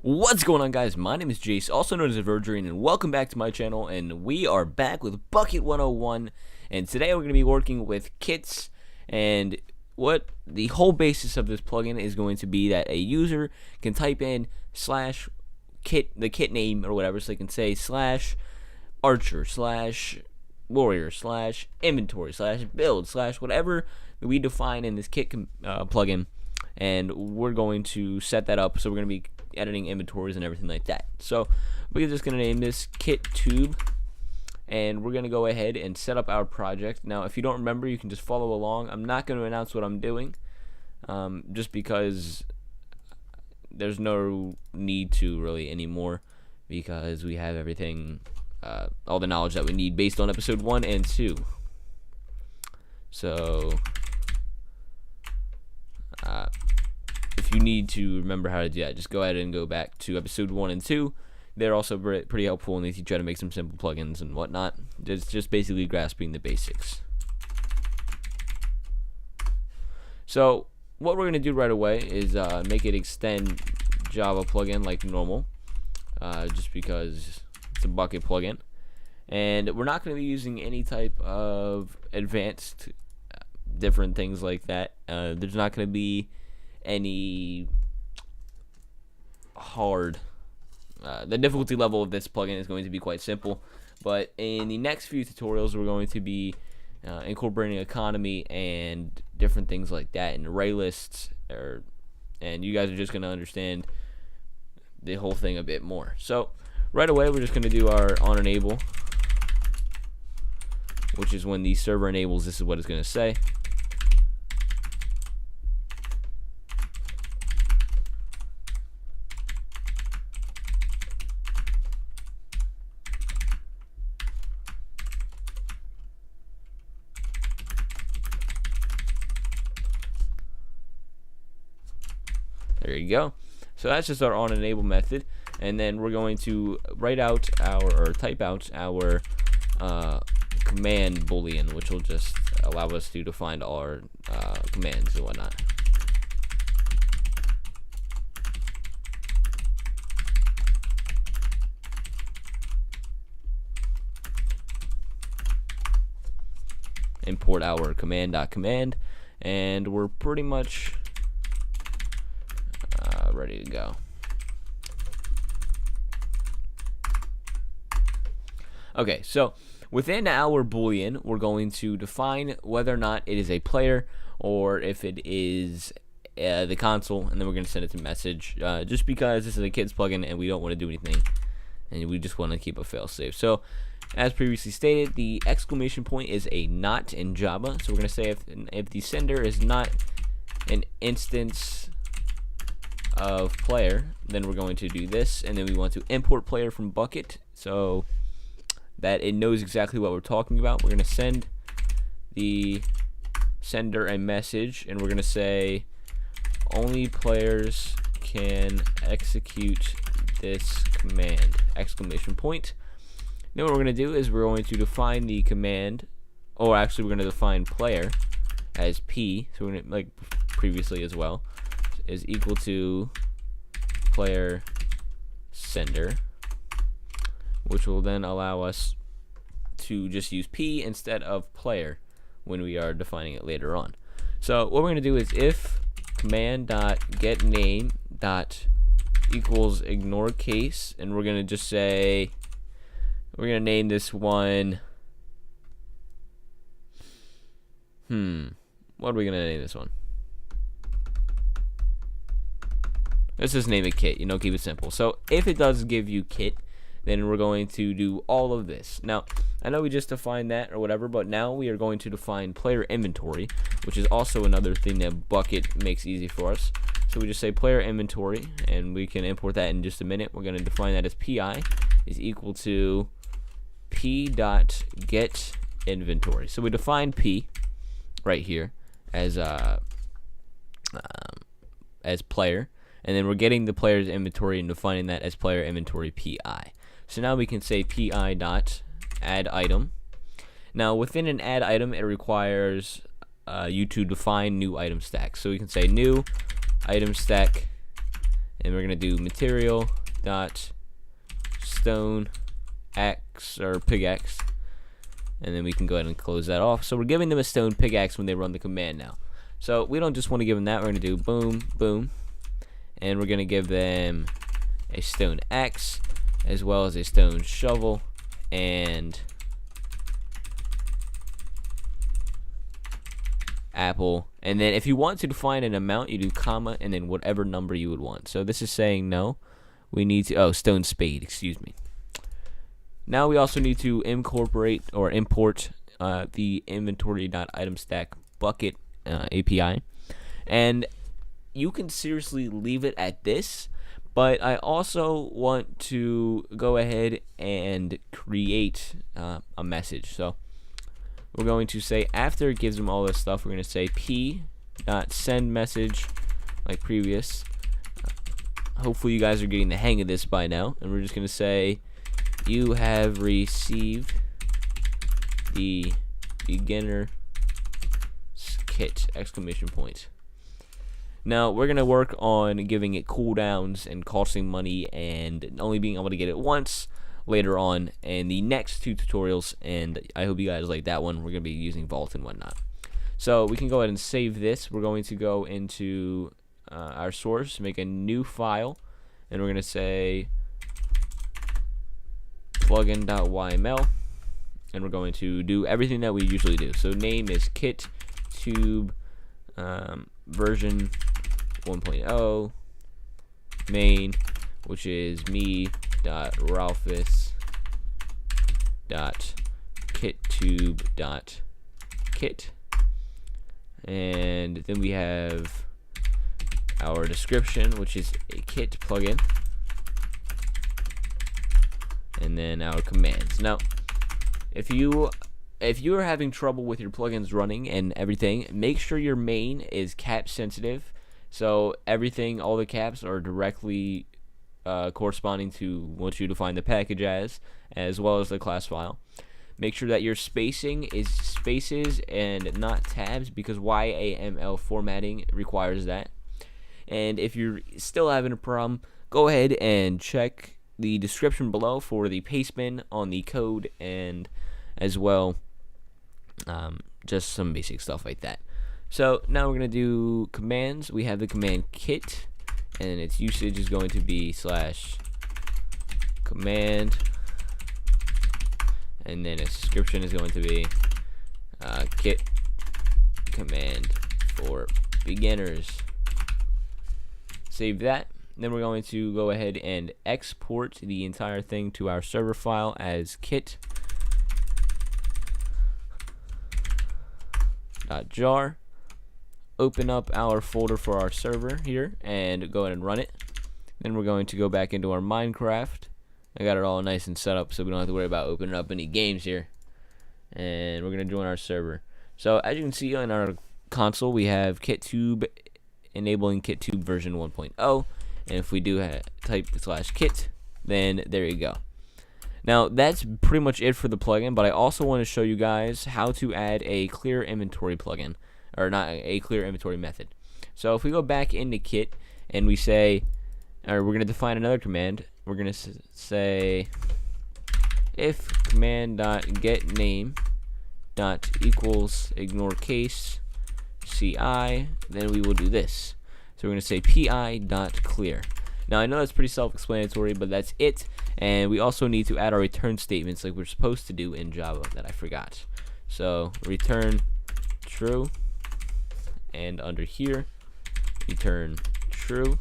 What's going on, guys? My name is Jaice, also known as Inventories, and welcome back to my channel. And we are back with Bukkit 101, and today we're going to be working with kits. And what the whole basis of this plugin is going to be that a user can type in /kit, the kit name or whatever, so they can say /archer /warrior /inventory /build whatever we define in this kit plugin. And we're going to set that up, so we're going to be editing inventories and everything like that. So we're just going to name this kit tube, and we're going to go ahead and set up our project. Now, if you don't remember, you can just follow along. I'm not going to announce what I'm doing, just because there's no need to really anymore, because we have everything, all the knowledge that we need based on episode 1 and 2. So if you need to remember how to do that, just go ahead and go back to episode 1 and 2. They're also pretty helpful, and they teach you how to make some simple plugins and whatnot. It's just basically grasping the basics. So what we're going to do right away is make it extend Java plugin like normal, just because it's a Bukkit plugin. And we're not going to be using any type of advanced different things like that. There's not going to be any hard. The difficulty level of this plugin is going to be quite simple, but in the next few tutorials we're going to be incorporating economy and different things like that, and array lists, and you guys are just going to understand the whole thing a bit more. So right away we're just going to do our on enable, which is when the server enables. This is what it's going to say. There you go. So that's just our on enable method, and then we're going to write out or type out our command boolean, which will just allow us to define our commands and whatnot. Import our command.command, and we're pretty much ready to go. Okay, so within our boolean, we're going to define whether or not it is a player or if it is the console, and then we're going to send it to message, just because this is a kids plugin and we don't want to do anything, and we just want to keep a failsafe. So as previously stated, the exclamation point is a not in Java, so we're going to say if the sender is not an instance of player, then we're going to do this, and then we want to import player from Bukkit so that it knows exactly what we're talking about. We're going to send the sender a message, and we're going to say only players can execute this command, exclamation point. Then what we're going to do is we're going to define the command, or actually we're going to define player as P, so we're going to, like previously as well, is equal to player sender, which will then allow us to just use P instead of player when we are defining it later on. So what we're going to do is if command.getName equals ignore case, and we're going to just say we're going to name this one what are we going to name this one? Let's just name it kit, keep it simple. So if it does give you kit, then we're going to do all of this. Now, I know we just defined that or whatever, but now we are going to define player inventory, which is also another thing that Bukkit makes easy for us. So we just say player inventory, and we can import that in just a minute. We're going to define that as PI is equal to p.getInventory. So we define P right here as player, and then we're getting the player's inventory and defining that as player inventory PI. So now we can say PI dot add item. Now within an add item, it requires you to define new item stack. So we can say new item stack and we're gonna do material dot stone x or pickaxe, and then we can go ahead and close that off. So we're giving them a stone pickaxe when they run the command now. So we don't just want to give them that. We're gonna do boom, boom, and we're gonna give them a stone axe as well as a stone shovel and apple. And then if you want to define an amount, you do comma and then whatever number you would want. So this is saying no, we need to stone spade, excuse me. Now we also need to incorporate or import the inventory.itemStack Bukkit API, and you can seriously leave it at this, but I also want to go ahead and create a message. So we're going to say, after it gives them all this stuff, we're going to say p.send message like previous. Hopefully you guys are getting the hang of this by now, and we're just going to say you have received the beginner kit exclamation point. Now we're gonna work on giving it cooldowns and costing money and only being able to get it once later on in the next 2 tutorials, and I hope you guys like that one. We're gonna be using Vault and whatnot. So we can go ahead and save this. We're going to go into our source, make a new file, and we're gonna say plugin.yml, and we're going to do everything that we usually do. So name is KitTube version 1.0, main, which is me.ralphus.kittube.kit, and then we have our description, which is a kit plugin, and then our commands. Now if you are having trouble with your plugins running and everything, make sure your main is cap sensitive, so everything, all the caps are directly corresponding to what you define the package as well as the class file. Make sure that your spacing is spaces and not tabs, because YAML formatting requires that. And if you're still having a problem, go ahead and check the description below for the paste bin on the code, and as well just some basic stuff like that. So now we're going to do commands. We have the command kit, and its usage is going to be /command, and then its description is going to be kit command for beginners. Save that. Then we're going to go ahead and export the entire thing to our server file as kit.jar. Open up our folder for our server here and go ahead and run it. Then we're going to go back into our Minecraft. I got it all nice and set up so we don't have to worry about opening up any games here. And we're going to join our server. So as you can see on our console, we have KitTube enabling KitTube version 1.0. And if we do type /kit, then there you go. Now that's pretty much it for the plugin, but I also want to show you guys how to add a clear inventory plugin, or not a clear inventory method. So if we go back into Kit and we say, or we're going to define another command, we're going to say if command.getName equals case ci, then we will do this. So we're going to say pi.clear. Now I know that's pretty self-explanatory, but that's it. And we also need to add our return statements like we're supposed to do in Java that I forgot. So return true, and under here return true,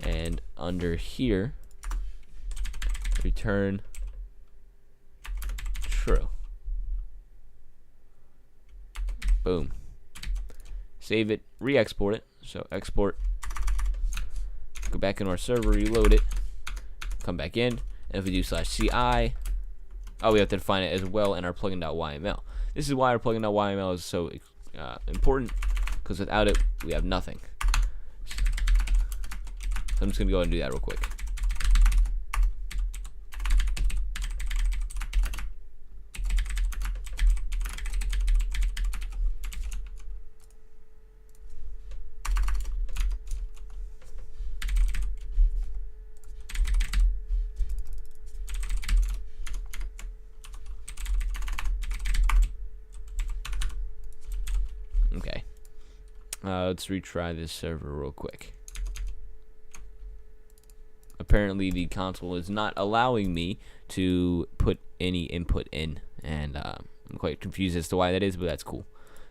and under here return true. Boom. Save it, re-export it. So export, go back into our server, reload it, come back in, and if we do /ci, we have to define it as well in our plugin.yml. This is why our plugin.yml is so important, because without it, we have nothing. So I'm just going to go ahead and do that real quick. Let's retry this server real quick. Apparently the console is not allowing me to put any input in, and I'm quite confused as to why that is, but that's cool.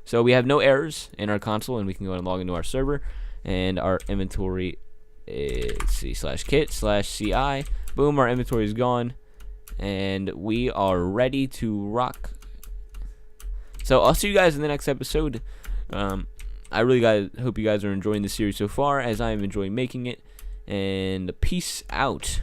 So we have no errors in our console, and we can go and log into our server, and our inventory is /kit/ci. Boom, our inventory is gone, and we are ready to rock. So I'll see you guys in the next episode. I really hope you guys are enjoying the series so far, as I am enjoying making it. And peace out.